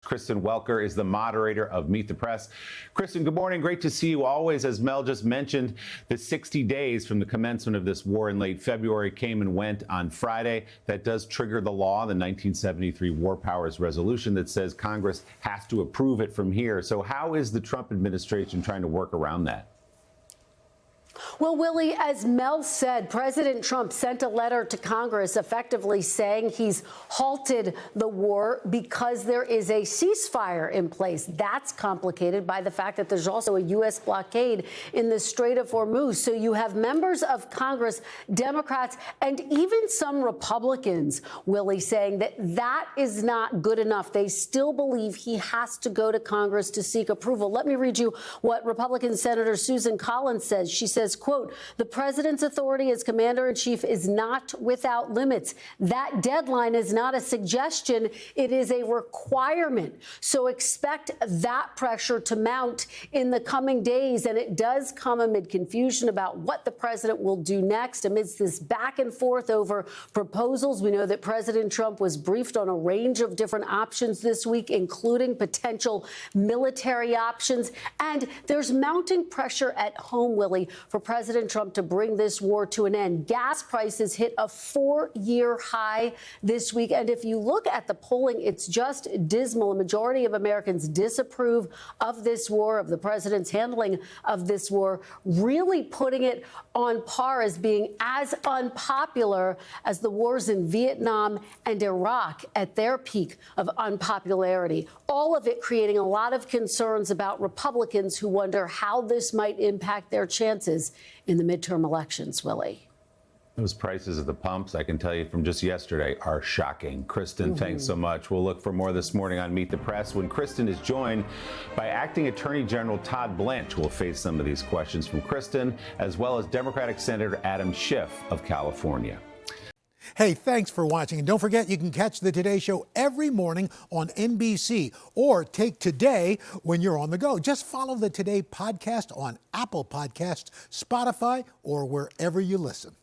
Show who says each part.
Speaker 1: Kristen Welker is the moderator of Meet the Press. Kristen, good morning. Great to see you always. As Mel just mentioned, the 60 days from the commencement of this war in late February came and went on Friday. That does trigger the law, the 1973 War Powers Resolution that says Congress has to approve it from here. So how is the Trump administration trying to work around that?
Speaker 2: Well, Willie, as Mel said, President Trump sent a letter to Congress effectively saying he's halted the war because there is a ceasefire in place. That's complicated by the fact that there's also a U.S. blockade in the Strait of Hormuz. So you have members of Congress, Democrats, and even some Republicans, Willie, saying that that is not good enough. They still believe he has to go to Congress to seek approval. Let me read you what Republican Senator Susan Collins says. She says, quote, "The president's authority as commander-in-chief is not without limits. That deadline is not a suggestion. It is a requirement. So expect that pressure to mount in the coming days." And it does come amid confusion about what the president will do next amidst this back and forth over proposals. We know that President Trump was briefed on a range of different options this week, including potential military options. And there's mounting pressure at home, Willie, for President Trump to bring this war to an end. Gas prices hit a 4-year high this week. And if you look at the polling, it's just dismal. A majority of Americans disapprove of this war, of the president's handling of this war, really putting it on par as being as unpopular as the wars in Vietnam and Iraq at their peak of unpopularity. All of it creating a lot of concerns about Republicans who wonder how this might impact their chances in the midterm elections, Willie.
Speaker 1: Those prices at the pumps, I can tell you from just yesterday, are shocking. Kristen, thanks so much. We'll look for more this morning on Meet the Press when Kristen is joined by Acting Attorney General Todd Blanche, who will face some of these questions from Kristen, as well as Democratic Senator Adam Schiff of California.
Speaker 3: Hey, thanks for watching. And don't forget, you can catch the Today Show every morning on NBC or take Today when you're on the go. Just follow the Today podcast on Apple Podcasts, Spotify, or wherever you listen.